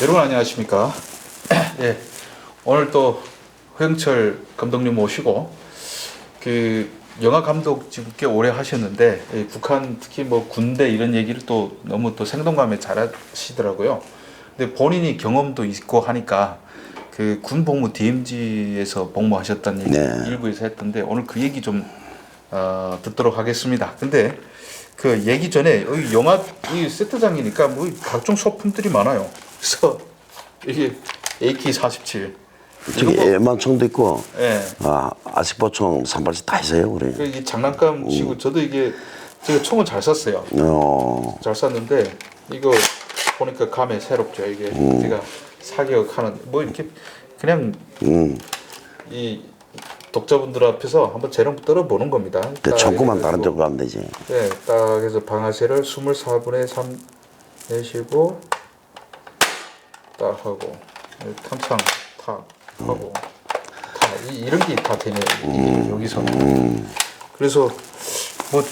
여러분 안녕하십니까? 예, 오늘 또 허영철 감독님 모시고 그 영화 감독 지금 꽤 오래 하셨는데 북한 특히 뭐 군대 이런 얘기를 또 너무 또 생동감에 잘하시더라고요. 근데 본인이 경험도 있고 하니까 그 군 복무 DMZ에서 복무하셨다는 얘기 네. 일부에서 했던데 오늘 그 얘기 좀 듣도록 하겠습니다. 근데 그 얘기 전에 여기 영화 이 세트장이니까 뭐 각종 소품들이 많아요. 그래서 이게 AK-47 저기 애만총도 있고, 예. 아식보총, 산발치 다 있어요, 우리. 이게 장난감 치고 저도 이게 제가 총은 잘 쐈어요. 잘 쐈는데 이거 보니까 감에 새롭죠. 이게 제가 사격하는 뭐 이렇게 그냥 이 독자분들 앞에서 한번 재롱 떨어보는 겁니다. 총구만 다른 쪽으로 가면 되지. 네, 딱 해서 방아쇠를 24분의 3 내쉬고 딱 하고 탄창 탁 하고 이런 게 다 되네요. 여기서. 그래서 뭐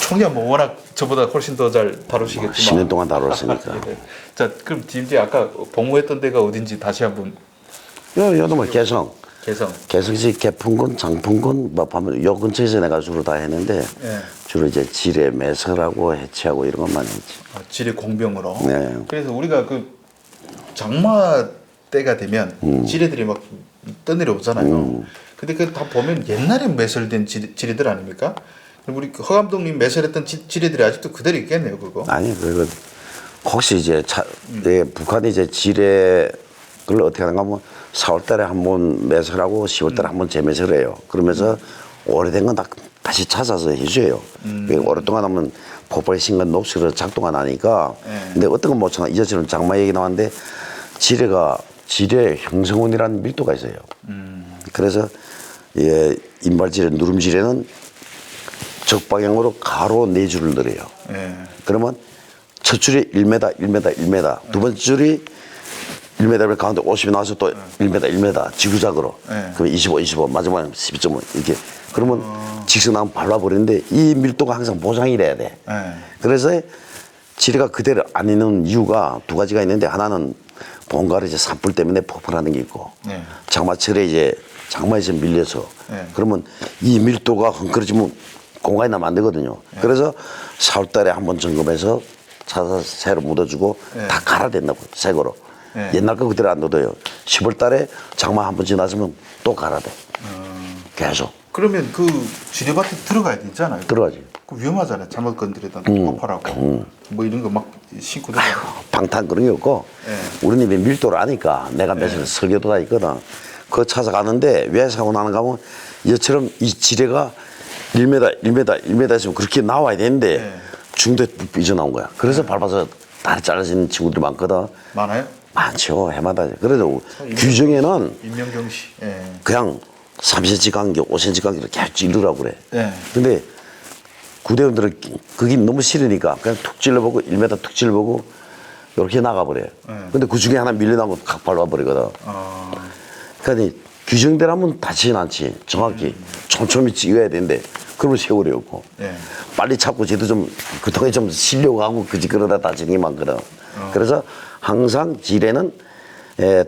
총이야 뭐 워낙 저보다 훨씬 더 잘 다루시겠지만 10년 동안 다뤘으니까. 네. 자, 그럼 DMZ 아까 복무했던 데가 어딘지 다시 한번 여도 뭐 개성. 개성. 개성시 개풍군, 장풍군, 뭐 보면 요 근처에서 내가 주로 다 했는데 네. 주로 이제 지뢰 매설하고 해체하고 이런 것만 했지. 지뢰 공병으로. 네. 그래서 우리가 그 장마 때가 되면 지뢰들이 막 떠내려 오잖아요. 근데 그 다 보면 옛날에 매설된 지뢰들 아닙니까? 그럼 우리 허 감독님 매설했던 지뢰들이 아직도 그대로 있겠네요, 그거. 아니, 그거 혹시 이제 북한이 이제 지뢰 그걸 어떻게 하는가 하면 4월 달에 한 번 매설하고 10월 달에 한 번 재매설을 해요. 그러면서 오래된 건 다시 찾아서 해줘요. 오랫동안 하면 폭발 신간 녹슬어 작동가 나니까. 근데 어떤 건 못 찾아. 이제처럼 장마 얘기 나왔는데 지뢰 형성원이라는 밀도가 있어요. 그래서 인발지뢰, 누름지뢰는 적방향으로 가로 4줄을 늘어요. 그러면 첫 줄이 1m, 1m, 1m. 두 번째 줄이 1m 가운데 50이 나와서 또 1m, 1m 지구작으로. 그럼 25, 25, 마지막에 12.5 이렇게. 그러면 직선하면 밟아버리는데 이 밀도가 항상 보장이 돼야 돼. 그래서 지뢰가 그대로 안 있는 이유가 두 가지가 있는데 하나는 본가를 이제 산불 때문에 폭발하는 게 있고 장마철에 이제 장마에서 밀려서 그러면 이 밀도가 헝클어지면 공간이 나면 안 되거든요. 그래서 4월 달에 한번 점검해서 찾아서 새로 묻어주고 다 갈아댄다고 새거로. 옛날 거 그대로 안 묻어요. 10월 달에 장마 한 번 지나서면 또 갈아대. 계속. 그러면 그 지뢰밭에 들어가야 되잖아요. 들어가지. 그 위험하잖아요. 잘못 건드리다 폭발하고 뭐 이런 거 막 신고 들어가. 방탄 그런 게 없고 우리는 이제 밀도를 아니까 내가 며칠 설계도 다 있거든. 그거 찾아가는데 왜 사고 나는가 하면 이처럼 이 지뢰가 1m, 1m, 1m 있으면 그렇게 나와야 되는데 중도에 삐져나온 거야. 그래서 밟아서 다리 잘라지는 친구들이 많거든. 많아요? 많죠. 해마다. 그래도 규정에는 임명경 씨. 그냥 3cm 간격, 5cm 간격을 계속 찌르라고 그래. 근데 구대원들은 그게 너무 싫으니까 그냥 툭 찔러보고 1m 툭 찔러보고 이렇게 나가버려요. 근데 그 중에 하나 밀려나면 각 밟아버리거든. 그러니까 규정대로 하면 다치진 않지. 정확히 촘촘히 찍어야 되는데 그러면 세월이 없고 빨리 찾고 쟤도 좀 그통에 좀 쉬려고 하고 그지 그러다 다치는 게 많거든. 그래서 항상 지뢰는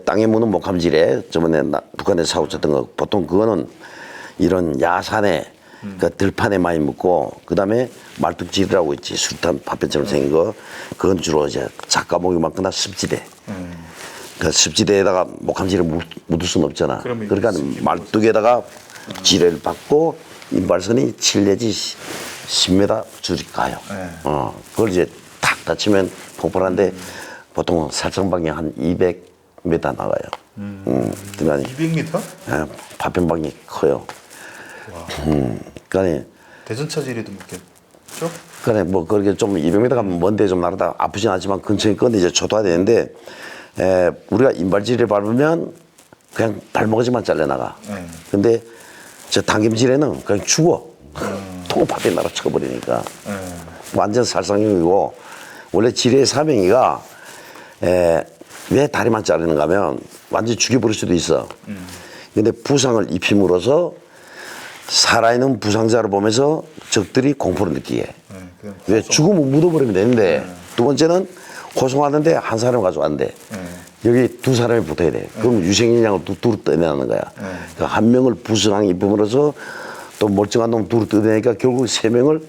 땅에 묻는 목함지뢰 저번에 북한에서 사고 쳤던 거 보통 그거는 이런 야산에 그 들판에 많이 묻고 그다음에 말뚝지뢰라고 있지 수류탄 파편처럼 생긴 거 그건 주로 이제 작가목이 많거나 습지대 그 습지대에다가 목함지뢰 묻을 수는 없잖아. 그러니까 말뚝에다가 지뢰를 받고 인발선이 7 내지 10m 줄이 가요. 그걸 이제 탁 다치면 폭발하는데 보통 살상방이 한 200m 나가요. 200m? 파편방이 커요. 그러니까 대전차 지뢰도 묻겠죠? 그래 뭐 그렇게 좀 200m 가면 먼데 좀 나르다 아프진 않지만 근처에 건데 이제 초도가 되는데 우리가 인발지뢰 밟으면 그냥 발목지만 잘려나가. 근데 저 당김지뢰는 그냥 죽어. 통파편 날아 쳐버리니까. 완전 살상용이고 원래 지뢰의 사명이가 왜 다리만 자르는가 하면 완전히 죽여버릴 수도 있어. 근데 부상을 입힘으로써 살아있는 부상자를 보면서 적들이 공포를 느끼게. 왜 죽으면 묻어버리면 되는데 두 번째는 호송하는데 한 사람 가져왔는데 여기 두 사람이 붙어야 돼. 그럼 유생인양을 둘을 떠내는 거야. 그러니까 한 명을 부상이 입음으로써 또 멀쩡한 놈 둘을 떠내니까 결국 세 명을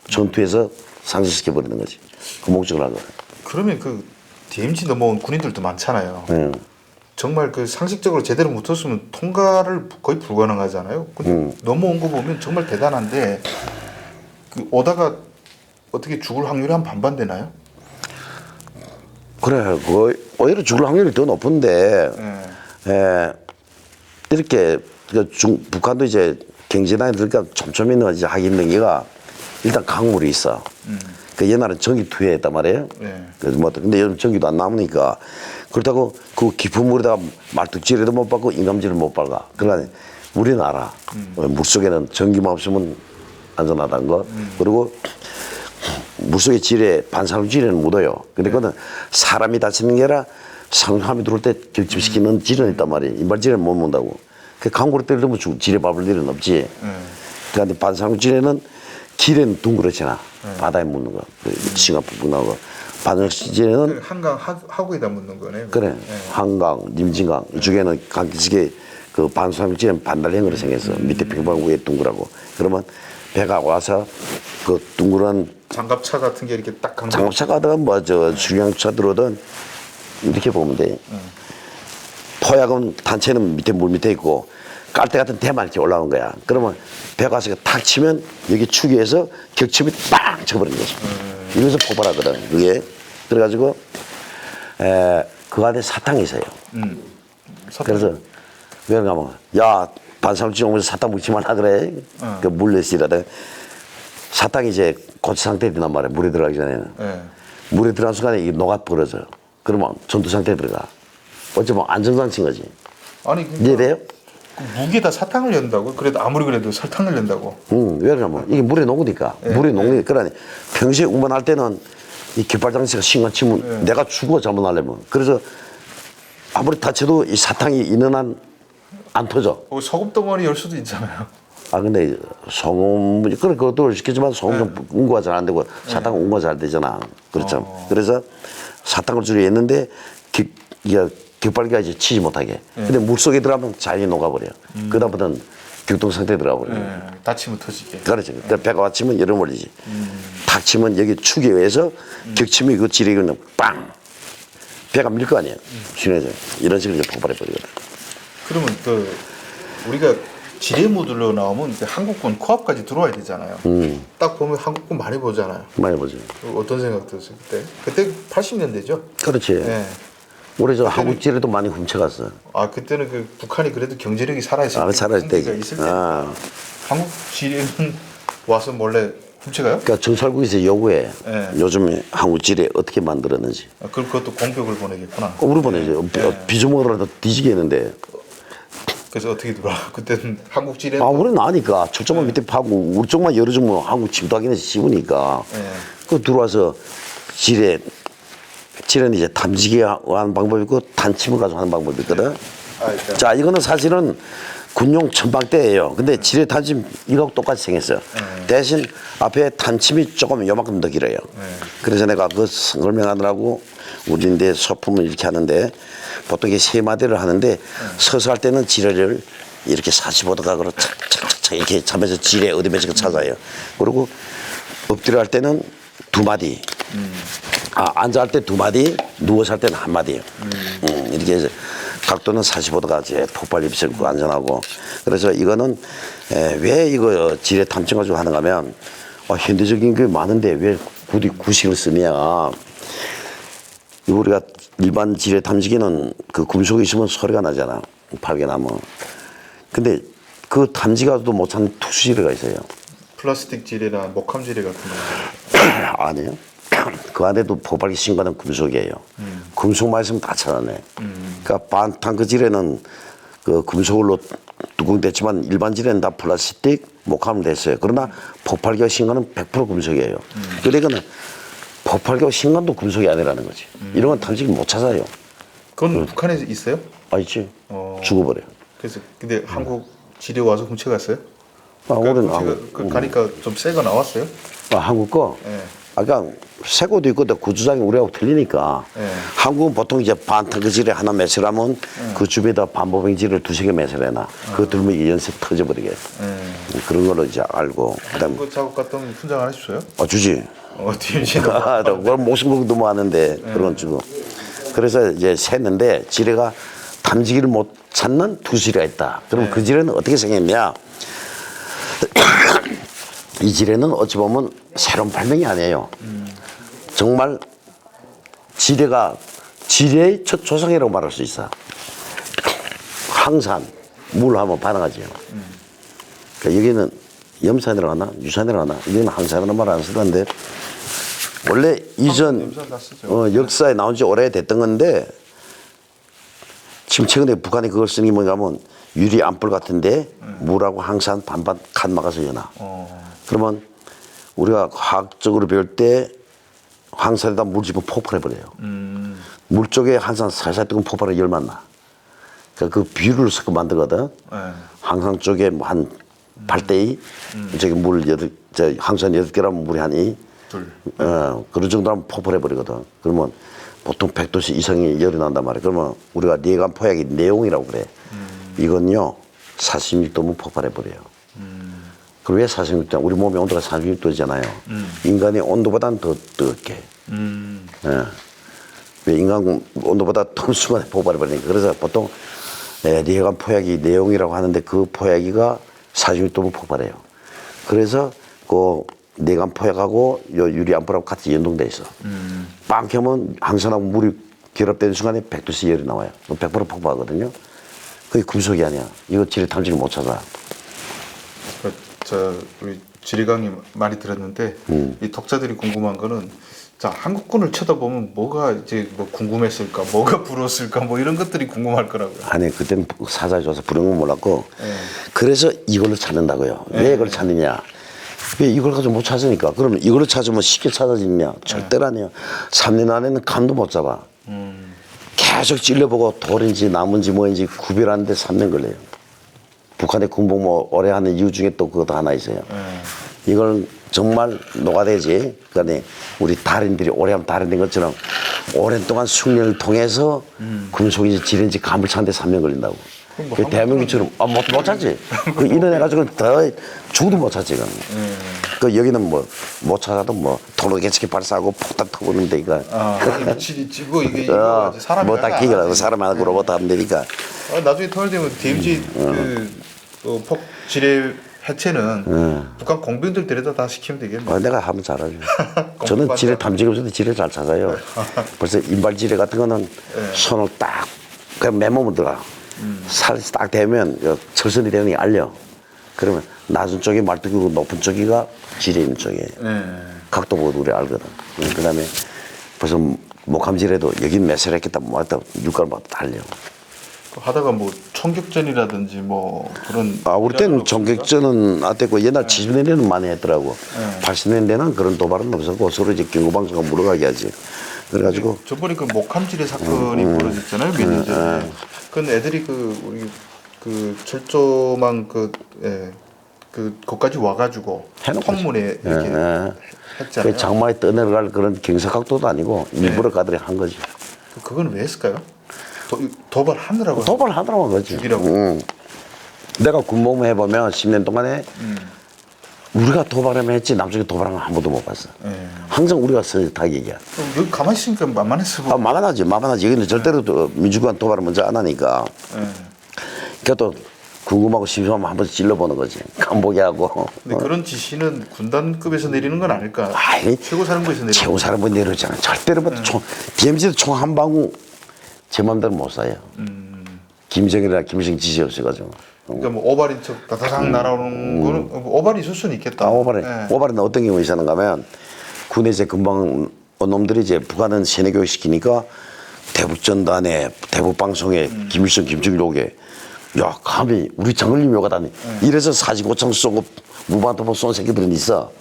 전투에서 상실시켜 버리는 거지. 그 목적을 한 거야. 그러면 그 DMZ 넘어온 군인들도 많잖아요. 정말 그 상식적으로 제대로 못했으면 통과를 거의 불가능하잖아요. 근데 넘어온 거 보면 정말 대단한데 그 오다가 어떻게 죽을 확률이 한 반반 되나요? 그래, 오히려 죽을 확률이 더 높은데, 이렇게, 북한도 이제 경제단에 들니까 촘촘히는 이제 하기 힘든 게가 일단 강물이 있어. 그 옛날엔 전기 투여했단 말이에요. 그래서 뭐, 근데 요즘 전기도 안 나오니까 그렇다고 그 깊은 물에다가 말뚝질에도 못 박고 인감질을 못 박아. 그러니까 우리는 알아. 물속에는 전기만 없으면 안전하다는 거. 그리고 물속의 질에 반사luc질에는 묻어요. 근데 그거는 사람이 다치는 게 아니라 상함이 들어올 때 격침시키는 질은 있단 말이에요. 이발질에는 못 묻는다고. 그 강고로 때리면 질에 밟을 일은 없지. 그런데 반사luc질에는 길에는 둥그렇잖아. 바다에 묻는 거. 싱가포르 나오고. 반사luc질에는 한강 하구에다 묻는 거네요. 그래. 한강, 님진강 이쪽에는 강기식에 그 반사luc질은 반달형으로 생겼어. 밑에 평방 위에 둥그라고. 그러면 배가 와서 그 둥그런 장갑차 같은 게 이렇게 딱 강조. 장갑차 가든 뭐 저 중량차 들어오든 이렇게 보면 돼. 포약은 단체는 밑에 물 밑에 있고 깔대 같은 대만 이렇게 올라온 거야. 그러면 배가 와서 탁 치면 여기 축에서 격침이 빵 쳐버리는 거지. 이러면서 폭발하거든. 그게 그래가지고 그 안에 사탕이 있어요. 그래서 왜 그러냐면 야 반사luc질 오면서 사탕 묻지 말라 그래. 그 물레시라든 사탕이 이제 고체 상태에 드난 말이야. 물에 들어가기 전에는. 물에 들어간 순간에 이게 녹아 버려져. 그러면 전투 상태에 들어가. 어쩌면 안정장치인 거지. 아니 이해돼요? 그 무게다 사탕을 연다고? 그래도 아무리 그래도 설탕을 연다고. 왜 그러냐면 이게 물에 녹으니까. 물에 녹으니까. 그러니 평소에 운반할 때는 이 깃발 장치가 신간 치면 내가 죽어 잘못하려면. 그래서 아무리 다쳐도 이 사탕이 있는 한 안 터져. 소금 덩어리 열 수도 있잖아요. 근데 소금, 그래, 그것도 시키지만 소금 좀 운구가 잘 안 되고 사탕은 운구가 잘 되잖아. 그렇죠. 그래서 사탕을 줄여 했는데 깃발기가 이제 치지 못하게. 근데 물 속에 들어가면 자연히 녹아버려. 그다음부터는 격동 상태에 들어가버려. 다치면 터지게. 그렇죠. 그러니까 배가 왔치면 여름 올리지. 탁 치면 여기 축에 의해서 격침이 그 질이 그냥 빵! 배가 밀 거 아니에요. 순해져. 이런 식으로 이제 폭발해버리거든. 그러면 그 우리가 지뢰 모듈로 나오면 그 한국군 코앞까지 들어와야 되잖아요. 딱 보면 한국군 많이 보잖아요. 많이 보죠. 어떤 생각 들었어요 그때? 그때 80년대죠? 그렇지. 네. 우리 저 한국 지뢰도 많이 훔쳐갔어. 그때는 그 북한이 그래도 경제력이 살아있을 때, 살아있을 때. 있을 때 한국 지뢰는 와서 몰래 훔쳐가요? 그러니까 정찰국에서 요구해. 네. 요즘 한국 지뢰 어떻게 만들었는지. 그것도 공격을 보내겠구나. 우리 보내죠. 비주먹으로라도 뒤지겠는데. 그래서 어떻게 들어와? 그때는 한국 지뢰. 우리는 아니까 저쪽만 밑에 파고 우리 쪽만 열어주면 한국 침투하기는 쉬우니까. 그 들어와서 지뢰는 이제 탐지기 하는 방법이 있고 단침을 가지고 하는 방법이 있거든. 자, 이거는 사실은 군용 천방대예요. 근데 지뢰 단침 이거하고 똑같이 생겼어요. 대신 앞에 단침이 조금 요만큼 더 길어요. 그래서 내가 그 설명하느라고 우리인데 소품을 이렇게 하는데 보통 이게 세 마디를 하는데 서서 할 때는 지뢰를 이렇게 45도 각으로 착착착 이렇게 잡면서 지뢰 어디 몇개 찾아요. 그리고 엎드려 할 때는 두 마디. 앉아 할 때 두 마디, 누워서 할 때는 한 마디. 이렇게 해서 각도는 45도가 이제 폭발 입시 없고 안전하고. 그래서 이거는 왜 이거 지뢰 탐정 가지고 하는가 하면 현대적인 게 많은데 왜 굳이 구식을 쓰냐. 우리가 일반 지뢰 탐지기는 그 금속이 있으면 소리가 나잖아. 파괴 나면. 근데 그 탐지가도 못하는 특수 지뢰가 있어요. 플라스틱 지뢰나 목함 지뢰 같은 거. 아니에요. 그 안에도 폭발기 신고는 금속이에요. 금속만 있으면 다 찾아내. 그러니까 반탕크 지뢰는 그 금속으로 뚜껑됐지만 일반 지뢰는 다 플라스틱 목함으로 됐어요. 그러나 폭발기와 신고는 100% 금속이에요. 그러니까 폭발기와 신관도 금속이 아니라는 거지. 이런 건 탐지기 못 찾아요. 그건 북한에 있어요? 있지. 죽어버려. 그래서 근데 한국 지뢰 와서 훔쳐갔어요? 우리는 가니까 좀 새거 나왔어요? 한국 거? 네. 아까 세고도 있고 그 주장이 우리하고 틀리니까 예. 한국은 보통 이제 반탕크질에 하나 매설하면 그 주변에다 반보병지를 2-3개 매설해놔. 그거 들면 연쇄 터져버리게. 그런 걸로 이제 알고. 그다음 그 작업 갔던 훈장 안 해주세요? 주지. DMZ 는 그럼 목숨 걸고도 뭐 하는데 그런 건 주고. 그래서 이제 샜는데 지뢰가 탐지기를 못 찾는 2지뢰가 있다. 그럼 그 지뢰는 어떻게 생겼냐? 이 지뢰는 어찌 보면 새로운 발명이 아니에요. 정말 지뢰의 첫 조상이라고 말할 수 있어. 항산, 물 하면 반응하죠. 그러니까 여기는 염산이라고 하나, 유산이라고 하나, 여기는 항산이라는 말 안 쓰던데, 원래 이전 역사에 나온 지 오래됐던 건데, 지금 최근에 북한이 그걸 쓰는 게 뭔가 하면 유리 암풀 같은데 물하고 항산 반반 칸 막아서 연하. 그러면 우리가 과학적으로 배울 때 항산에다 물 집어 폭발해버려요. 물 쪽에 항산 살살 뜨거운 폭발에 열만 나. 그러니까 그 비율을 섞어 만들거든. 항상 쪽에 뭐 한 8대2, 저기 물 항산 8개라면 물이 한 2. 그런 정도 하면 폭발해버리거든. 그러면 보통 100도씨 이상이 열이 난단 말이야. 그러면 우리가 뇌관 포약이 내용이라고 그래. 이건요, 46도면 폭발해버려요. 그럼 왜 46도? 우리 몸의 온도가 46도잖아요. 인간의 온도보다는 더 뜨겁게. 예. 왜 인간 온도보다 더 순간에 폭발해버리니까. 그래서 보통 뇌관 포약이 내용이라고 하는데 그 포약이가 46도면 폭발해요. 그래서 그 뇌관 포약하고 요 유리 암풀하고 같이 연동돼 있어. 빵 켜면 항산하고 물이 결합되는 순간에 100도씨 열이 나와요. 100% 폭발하거든요. 그게 금속이 아니야. 이거 지뢰 탐지기 못 찾아. 우리 지리강이 많이 들었는데 이 독자들이 궁금한 거는 자 한국군을 쳐다보면 뭐가 이제 뭐 궁금했을까, 뭐가 부러웠을까, 뭐 이런 것들이 궁금할 거라고요. 아니 그때는 사자에 줘서 부른 건 몰랐고 그래서 이걸로 찾는다고요. 왜 이걸 찾느냐? 왜 이걸 가지고 못 찾으니까. 그러면 이걸로 찾으면 쉽게 찾아지냐? 절대로 아니에요. 3년 안에는 감도 못 잡아. 계속 찔러보고 돌인지 나무인지 뭐인지 구별하는데 3년 걸려요. 북한의 군복무 오래 하는 이유 중에 또 그것도 하나 있어요. 이걸 정말 녹아내지. 그러니까 우리 달인들이 오래 하면 달인 된 것처럼 오랜 동안 숙련을 통해서 금속인지 지뢰인지 감을 찾는데 3년 걸린다고. 그 대한민국처럼 못 찾지. 그 이래가지고는 더 죽어도 못 찾지. 그 여기는 뭐 못 찾아도 뭐 도로 개척기 발사하고 폭탄 터부는 데니까. 지고 이거 사람이 뭐딱 기계라서 사람 하나 로봇 하면 되니까. 나중에 통일되면 DMZ 폭 지뢰 해체는 북한 공병들 데려다 다 시키면 되겠네. 내가 하면 잘하죠. 저는 지뢰 탐지기 없어도 지뢰 잘 찾아요. 벌써 인발 지뢰 같은 거는 손을 딱 그냥 맨몸으로 들어가. 살이 딱 대면 철선이 되는 게 알려. 그러면 낮은 쪽이 말뚝이고 높은 쪽이가 지뢰 있는 쪽이에요. 각도 보고 우리 알거든. 그 다음에 벌써 목함지뢰도 여긴 매설했겠다 뭐 했다 육가를 달려. 하다가 뭐 총격전이라든지 뭐 그런. 우리 때는 총격전은 안 됐고 옛날 70년대는 많이 했더라고. 80년대는 그런 도발은 없었고 서로 이제 경고방송과 물어가게 하지. 그래가지고. 저번에 그 목함지뢰 사건이 벌어졌잖아요. 몇 년 전에. 근데 애들이 우리 철조망 그거까지 와가지고 통문에 이렇게 했잖아요. 그 장마에 떠내려갈 그런 경사각도도 아니고 일부러 가들이 한 거지. 그건 왜 했을까요? 도발하느라고. 도발하더라고 그거지. 죽이라고. 내가 군복무 해보면 10년 동안에 우리가 도발하면 했지 남쪽에 도발한 건 한 번도 못 봤어. 항상 우리가 다 얘기야. 여기 가만히 있으니까 만만했어. 만만하지. 여기는 절대로 민주주의한 도발을 먼저 안 하니까. 그러니까 또 궁금하고 심심하면 한 번씩 찔러보는 거지. 간보게 하고. 근데 그런 지시는 군단급에서 내리는 건 아닐까? 최고 사령부에서 내리는. 최고 사령부 내려오잖아. 절대로 DMZ도 총 한 방울 제 맘대로 못 쏴요. 김정일이나 김일성 지시 없어가지고. 그러니까 뭐 오발인 척 다다닥 날아오는 거는 오발이 있을 수는 있겠다. 오발은 어떤 경우에 있었는가 하면 군에 이제 금방 놈들이 이제 북한은 세뇌 교육 시키니까 대북 전단에 대북 방송에 김일성 김정일 오게 야 감히 우리 장군님 요가다니 이래서 사지고창 쏘고 무반토포 쏜 새끼들은 있어.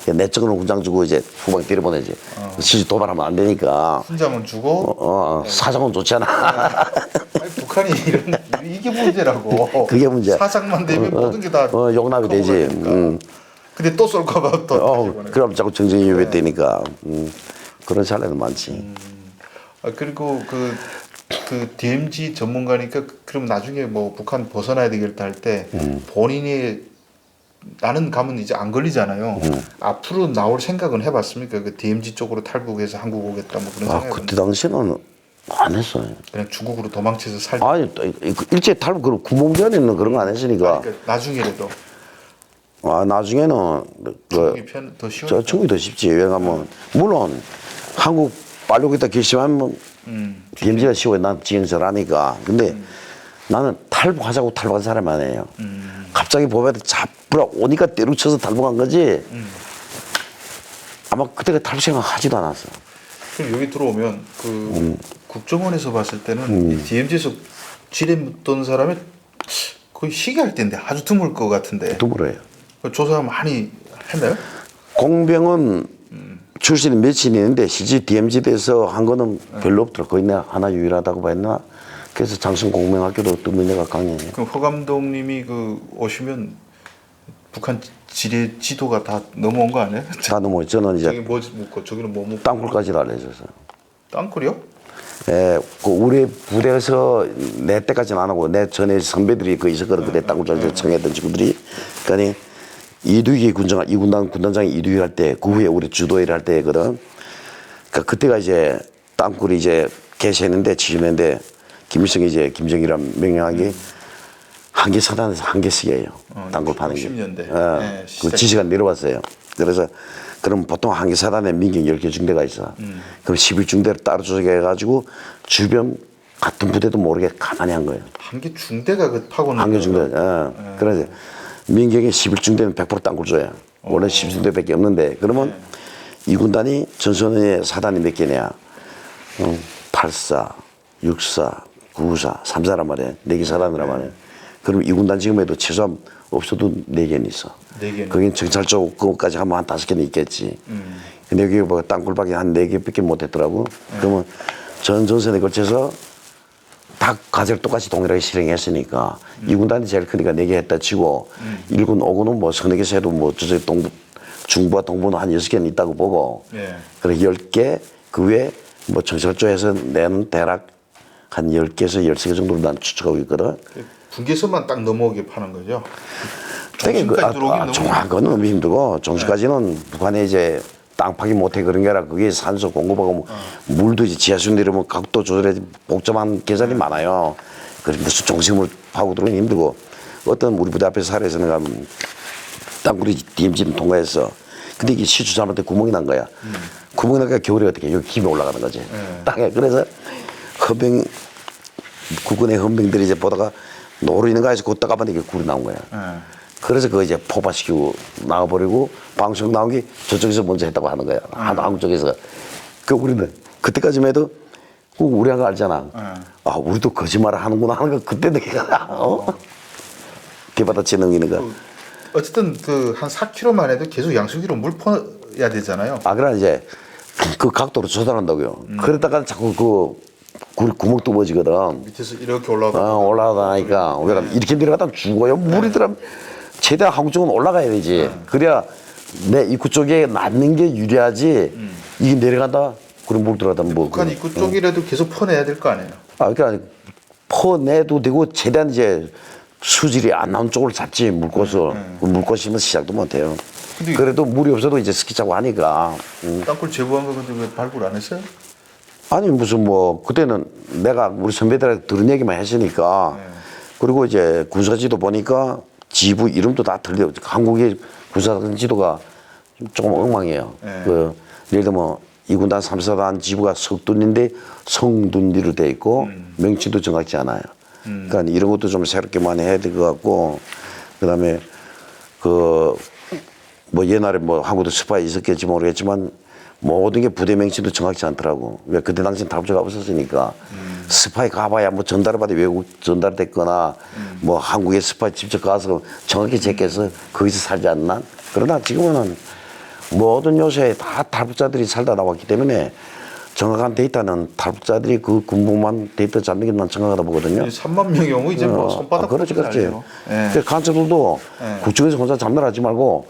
내적으로 훈장 주고 이제 후방 때려보내지. 실제 도발하면 안 되니까. 훈장은 주고. 사장은 좋잖아. 아니, 북한이 이게 문제라고. 그게 문제. 사장만 되면 모든 게 다 용납이 되지. 근데 또 쏠까봐 또 다시 보내. 그럼 자꾸 정쟁이 유배되니까 그런 사례도 많지. 그리고 그 DMZ 전문가니까 그럼 나중에 뭐 북한 벗어나야 되겠다 할 때 본인이 나는 가면 이제 안 걸리잖아요. 앞으로 나올 생각은 해봤습니까? 그 DMZ 쪽으로 탈북해서 한국 오겠다 뭐 그런 생각은. 그때 당시에는 안 했어요. 그냥 중국으로 도망쳐서 살. 아니 일제 탈북 그런 군복전에는 그런 거 안 했으니까. 그러니까 나중에라도 나중에는 중국이 더 쉬워. 중국이 더 쉽지. 왜냐하면 물론 한국 빨려오겠다 결심하면 DMZ가 쉬워요. 난 지형설하니까. 근데 나는 탈북하자고 탈북한 사람이 아니에요. 갑자기 보면 잡으라 오니까 때려쳐서 탈북한 거지. 아마 그때가 탈북 생각 하지도 않았어. 그럼 여기 들어오면 그 국정원에서 봤을 때는 이 DMZ에서 지뢰 묻던 사람이 거의 시기할 때인데 아주 드물 것 같은데. 드물어요. 조사 많이 했나요? 공병은 출신이 몇이 있는데 실제 DMZ에서 한 거는 별로 없더라. 거의 내가 하나 유일하다고 봤나. 그래서 장성 공명학교도 뜬문제가 강해요. 그럼 허 감독님이 그 오시면 북한 지뢰 지도가 다 넘어온 거 아니에요? 다 넘어. 저는 이제 저기 뭐 묻고 저기는 뭐 묻고. 땅굴까지 알려줬어요. 땅굴이요? 예, 그 우리 부대에서 내 때까지는 안 하고 내 전에 선배들이 그 있었거든. 그때 땅굴장 청했던 친구들이. 그러니까 이두기 군장, 이군단 군단장이 이두기 할 때, 그 후에 우리 주도회를 할 때거든. 그러니까 그때가 이제 땅굴이 이제 개시했는데 70년대 김일성이 이제 김정일이란 명령한 게 한 개 사단에서 한 개씩 해요. 땅굴 파는 게. 60년대. 네, 그 지시가 내려왔어요. 그래서 그럼 보통 한 개 사단에 민경 10개 중대가 있어. 그럼 11중대를 따로 조직해가지고 주변 같은 부대도 모르게 가만히 한 거예요. 한 개 중대가 그 파고는. 한 개 중대. 그래서 민경이 11중대는 100% 땅굴조야. 원래 11중대밖에 없는데 그러면 이 군단이 전선의 사단이 몇 개냐? 84, 64, 94, 3사란 말이야. 4개 사단이란 말이야. 그럼 이 군단 지금에도 최소한 없어도 4개는 있어. 4개는. 거긴 정찰 쪽 그거까지 하면 한 5개는 있겠지. 근데 여기 뭐 땅굴밖에 한 4개밖에 못 했더라고. 그러면 전 전선에 걸쳐서 다 과제를 똑같이 동일하게 실행했으니까 이 군단이 제일 크니까 4개 했다 치고 1군, 5군은 뭐 서너 개 세도 뭐 저쪽 동부, 중부와 동부는 한 6개는 있다고 보고 그래 10개 그 외에 뭐 정찰조에서 내는 대략 한 10개에서 13개 정도로 난 추측하고 있거든. 분계선만 딱 넘어오게 파는 거죠. 되게 중심까지 들어오기 너무. 정확한 건 너무 힘들고 정시까지는 북한에 이제 땅 파기 못해 그런 게 아니라 그게 산소 공급하고 뭐 물도 이제 지하수 내려면 각도 조절해 복잡한 계산이 많아요. 그래서 무슨 중심을 파고 들어오기 힘들고 어떤 우리 부대 앞에서 사례에서는 가면 땅굴이 DMZ를 통과했어. 근데 이게 시추 잘못돼 구멍이 난 거야. 구멍이 나니까 겨울에 어떻게 해? 여기 김이 올라가는 거지. 땅에. 그래서 헌병 국군의 헌병들이 이제 보다가 노르는 거에서 걷다 가면 이게 굴이 나온 거야. 그래서 그거 이제 포바시키고 나와버리고 방송 나온 게 저쪽에서 먼저 했다고 하는 거야. 한국 쪽에서. 그 우리는 그때까지만 해도 우리 한거 알잖아. 아, 우리도 거짓말을 하는구나 하는 거 그때 내가 개받아치 넘기는 거. 어쨌든 그 한 4km만 해도 계속 양수기로 물 퍼야 되잖아요. 그러나 이제 그 각도로 조절한다고요. 그러다가 자꾸 그 구멍 뚫어지거든. 밑에서 이렇게 올라오다. 올라가니까 우리가 이렇게 내려가다 죽어요. 물이 들어가면 최대한 한국 쪽은 올라가야 되지. 그래야 내 입구 쪽에 맞는 게 유리하지. 이게 내려간다. 그럼 물 들어가다 뭐. 북한 입구 쪽이라도 계속 퍼내야 될 거 아니에요. 그러니까 퍼내도 되고 최대한 이제 수질이 안 나온 쪽을 잡지 물꽃을. 물꽃이면 시작도 못해요. 그래도 물이 없어도 이제 스키 타고 하니까. 땅굴 제보한 거 근데 왜 발굴 안 했어요? 아니 무슨 뭐 그때는 내가 우리 선배들한테 들은 얘기만 했으니까 그리고 이제 군사지도 보니까 지부 이름도 다 틀려. 한국의 군사지도가 조금 엉망이에요. 그 예를 들면 이군단 3사단 지부가 석둔인데 성둔리로 돼 있고 명칭도 정확치 않아요. 그러니까 이런 것도 좀 새롭게 많이 해야 될 것 같고 그다음에 그 뭐 옛날에 뭐 한국도 스파이 있었겠지 모르겠지만 모든 게 부대 명칭도 정확치 않더라고. 왜 그때 당시엔 탈북자가 없었으니까 스파이 가봐야 뭐 전달받아 외국 전달됐거나 뭐 한국에 스파이 직접 가서 정확히 제껴서 거기서 살지 않나. 그러나 지금은 모든 요새 다 탈북자들이 살다 나왔기 때문에 정확한 데이터는 탈북자들이 그 군복만 데이터 잡는 게 난 정확하다 보거든요. 3만 명이 오면 이제 뭐 손바닥. 그렇지, 그렇지. 예. 그 간첩들도 국정에서 혼자 잡느라 하지 말고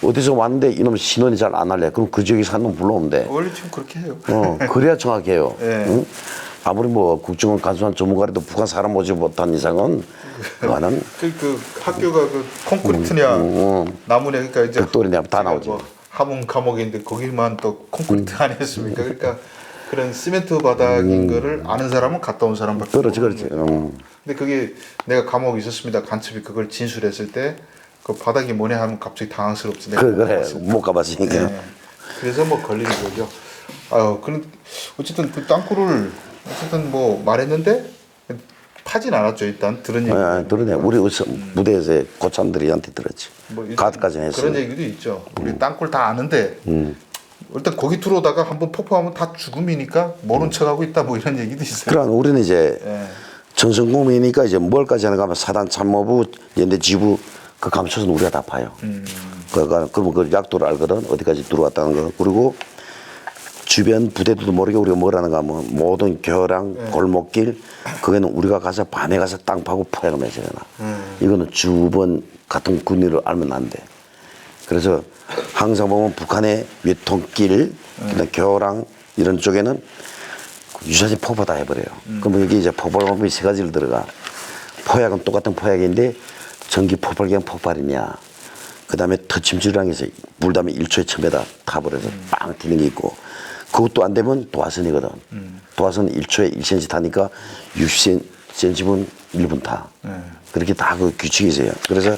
어디서 왔는데 이놈 신원이 잘 안 할래. 그럼 그 지역에 사는 놈 불러오면 돼. 원래 지금 그렇게 해요. 그래야 정확해요. 예. 응? 아무리 뭐 국정원 간수한 전문가라도 북한 사람 오지 못한 이상은 그거는 그 학교가 그 콘크리트냐 나무냐 그러니까 이제 벽돌이냐 다 나오지. 뭐 하문 감옥인데 거기만 또 콘크리트 아니었습니까? 그러니까 그런 시멘트 바닥인 거를 아는 사람은 갔다 온 사람밖에 그렇지, 모르는 그렇지. 거예요. 근데 그게 내가 감옥에 있었습니다. 간첩이 그걸 진술했을 때 그 바닥이 뭐냐 하면 갑자기 당황스럽지. 내가 못 그래 가봤으니까. 못 가봤으니까. 네. 그래서 뭐 걸리는 거죠. 그런 어쨌든 그 땅굴을 어쨌든 뭐 말했는데 파진 않았죠. 일단 들은 얘기. 들으네. 우리 무대에서 고참들이한테 들었지. 뭐 일단 가드까지는 했어. 그런 얘기도 있죠. 우리 땅굴 다 아는데 일단 거기 들어오다가 한번 폭파하면 다 죽음이니까 모른 척하고 있다 뭐 이런 얘기도 있어요. 그럼 우리는 이제 예. 전성공이니까 이제 뭘까지 하는가 하면 사단 참모부, 연대 지부 그 감초선 우리가 다 파요. 그러면 그 약도를 알거든. 어디까지 들어왔다는 거. 그리고 주변 부대들도 모르게 우리가 뭐라는가 하면 모든 교랑 골목길 그거는 우리가 가서 밤에 가서 땅 파고 포획을 해야 되나. 이거는 주변 같은 군의를 알면 안 돼. 그래서 항상 보면 북한의 외통길, 그다음 교랑 이런 쪽에는 유사시 포포 다 해버려요. 그러면 여기 이제 포포범이 세 가지를 들어가. 포약은 똑같은 포약인데 전기 폭발기는 폭발이냐. 그 다음에 터침질이라는 게 있어요. 물담에 1초에 처음에다 타버려서 빵 튀는 게 있고. 그것도 안 되면 도화선이거든. 도화선 1초에 1cm 타니까 60cm면 1분 타. 그렇게 다 그 규칙이 있어요. 그래서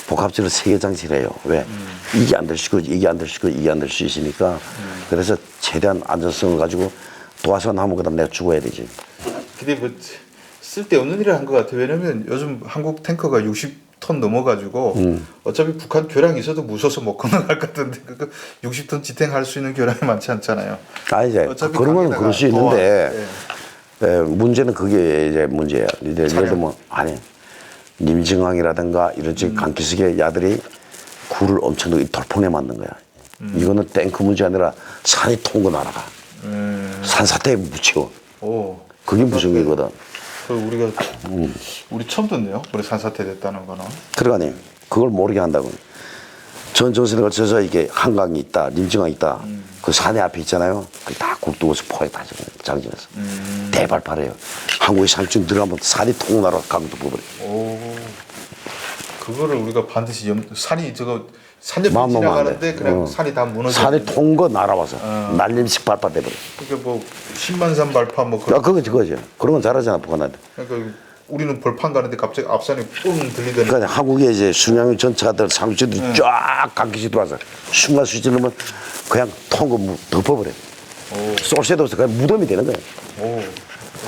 복합적으로 3개 장치를 해요. 왜? 이게 안 될 수 있고, 이게 안 될 수 있고, 이게 안 될 수 있으니까. 그래서 최대한 안전성을 가지고 도화선 하면 그다음 내가 죽어야 되지. 근데 뭐 쓸데없는 일을 한 것 같아요. 왜냐면 요즘 한국 탱커가 60톤 넘어가지고 어차피 북한 교량이 있어도 무서워서 못 건너갈 것 같은데 그거 60톤 지탱할 수 있는 교량이 많지 않잖아요. 이제 어차피 그런 건 거기다가 그럴 수 있는데 예. 문제는 그게 이제 문제야. 예를 들면 아니 님징왕이라든가 이런 쪽 강기숙의 야들이 굴을 엄청 돌풍에 맞는 거야. 이거는 탱크 문제 아니라 산이 통고 날아가. 산사태에 묻혀. 오. 그게 무슨 일이거든. 그 우리 처음 듣네요. 우리 산사태 됐다는 거는. 그러가니 그걸 모르게 한다고. 전 전선에 걸쳐서 이게 한강이 있다, 님징왕이 있다. 그 산에 앞에 있잖아요. 그게 다 국도에서 포획 다 장진해서 대발파래요. 한국의 산중 들어가면 산이 통나라 강도 부분이. 오. 그거를 우리가 반드시 산이 저거 산 옆에 마음 놓으면 안 지나가는데 돼. 그냥 산이 다 무너져. 산이 통거 날아와서 날림식 발파 돼버려. 그러니까 뭐 10만산 발파 뭐 야, 그거지. 그런 건 잘하잖아, 북한한테. 그러니까 우리는 벌판 가는데 갑자기 앞산이 뿡 들리더니 그러니까 한국에 이제 순양용 전차들, 상륙전들이 쫙 강기시 들어와서 순간 수치르면 그냥 통거 덮어버려. 쏠 새도 없어. 그냥 무덤이 되는 거야. 오,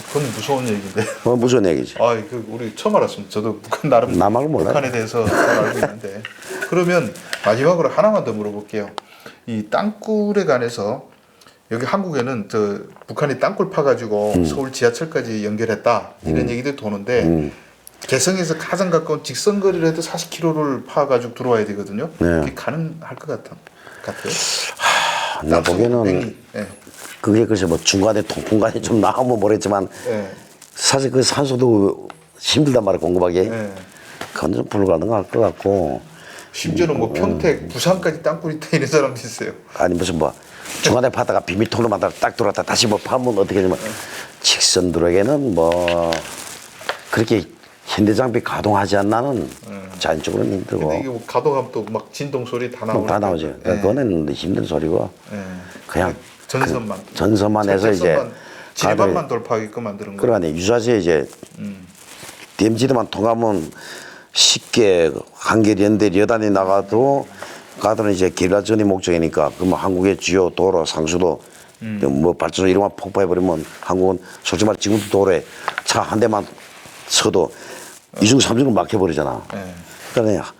그건 무서운 얘기인데. 무슨 얘기지? 그 우리 처음 알았습니다. 저도 북한 나름 나 말고 몰라요. 북한에 대해서 잘 알고 있는데. 그러면 마지막으로 하나만 더 물어볼게요. 이 땅굴에 관해서 여기 한국에는 저 북한이 땅굴 파가지고 서울 지하철까지 연결했다 이런 얘기도 도는데 개성에서 가장 가까운 직선거리를 해도 40km를 파가지고 들어와야 되거든요. 네. 그게 가능할 것 같아요. 나 보기에는 네. 그게 글쎄 뭐 중간에 통풍간이 좀 나오면 모르겠지만 네. 사실 그 산소도 힘들단 말이야 공급하기. 네. 그건 좀 불가능할 것 같고. 심지어는 뭐 평택, 부산까지 땅굴이 있다 이런 사람도 있어요. 아니 무슨 뭐 중간에 파다가 비밀통로 만들어 딱 들어왔다 다시 뭐 파면 어떻게 되냐면 직선들에게는 뭐 그렇게 현대장비 가동하지 않나는 자연적으로는 힘들고. 근데 이게 뭐 가동하면 또 막 진동 소리 다 나오고. 다 나오죠. 그거는 힘든 소리고 그냥 전선만. 전선만 해서 이제 지뢰반만 돌파하게끔 만드는 거. 그러니 유사시에 이제 DMZ도만 통하면 쉽게 한길 연대 여단이 나가도 가도는 이제 계란전이 목적이니까 그러면 한국의 주요 도로 상수도 뭐 발전소 이런 거 폭파해버리면 한국은 솔직히 말 지금도 도로에 차 한 대만 서도 이중 삼중을 막혀버리잖아. 그러니까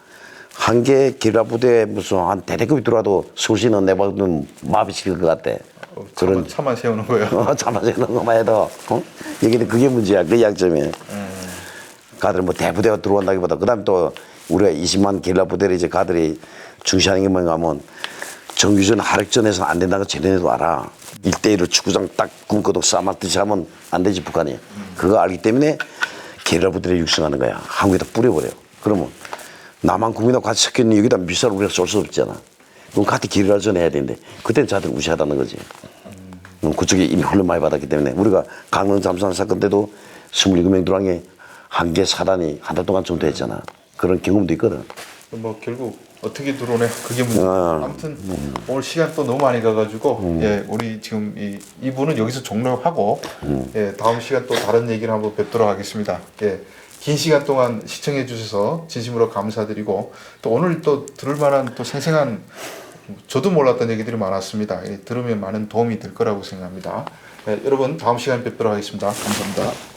한 개 기라 부대에 무슨 한 대대급이 들어와도 서울시는 내봐도 마비시킬 것 같아. 그런 차만 세우는 거예요. 차만 세우는 것만 해도 여기는 그게 문제야. 그 약점이. 가들 뭐 대부대가 들어온다기보다 그다음 또 우리가 20만 게릴라 부대를 이제 가들이 중시하는 게 뭔가 하면 정규전 하력전에서 안 된다는 거 쟤네도 알아. 1대1로 축구장 딱 굶고도 싸맞듯이 하면 안 되지 북한이. 그거 알기 때문에 게릴라 부대를 육성하는 거야. 한국에다 뿌려버려. 그러면 남한 국민하고 같이 섞여 있는 여기다 미사를 우리가 쏠 수 없잖아. 그럼 같이 길을 전해야 되는데 그때는 자들 무시하다는 거지. 그쪽에 이미 훈련 많이 받았기 때문에 우리가 강릉 잠수함 사건 때도 27명 들어간 한 개 사단이 한 달 동안 전투했잖아. 그런 경험도 있거든. 뭐 결국 어떻게 들어오네 그게 문제. 아무튼 오늘 시간 또 너무 많이 가가지고 예 우리 지금 이 부는 여기서 종료하고 예 다음 시간 또 다른 얘기를 한번 뵙도록 하겠습니다. 예. 긴 시간 동안 시청해 주셔서 진심으로 감사드리고 또 오늘 또 들을 만한 또 생생한 저도 몰랐던 얘기들이 많았습니다. 예, 들으면 많은 도움이 될 거라고 생각합니다. 예, 여러분 다음 시간에 뵙도록 하겠습니다. 감사합니다.